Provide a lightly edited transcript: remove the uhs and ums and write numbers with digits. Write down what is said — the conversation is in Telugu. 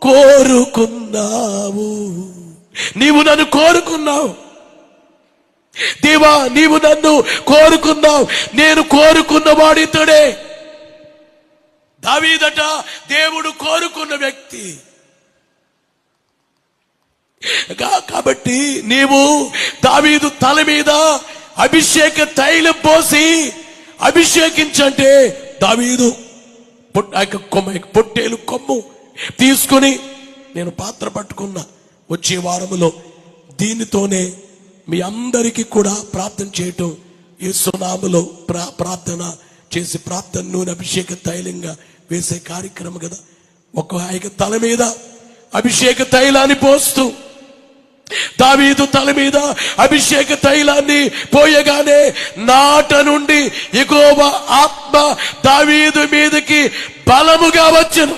కోరుకున్నావు. నీవు నన్ను కోరుకున్నావు దేవా, నీవు నన్ను కోరుకున్నావు. నేను కోరుకున్న వాడితోడే. దావీదట దేవుడు కోరుకున్న వ్యక్తి. కాబట్టి నీవు దావీదు తల మీద అభిషేక తైలం పోసి అభిషేకించంటే దావీదు పొట్టేలు కొమ్ము తీసుకుని నేను పాత్ర పట్టుకున్నా. వచ్చే వారములో దీనితోనే మీ అందరికీ కూడా ప్రార్థన చేయటం, యేసు నామములో ప్రార్థన చేసి ప్రార్థన నూనె అభిషేక తైలంగా వేసే కార్యక్రమం కదా. ఒక ఆయన తల మీద అభిషేక తైలాన్ని పోస్తూ దావీదు తల మీద అభిషేక తైలాన్ని పోయగానే నాట నుండి యెహోవా ఆత్మ దావీదు మీదకి బలముగా వచ్చెను.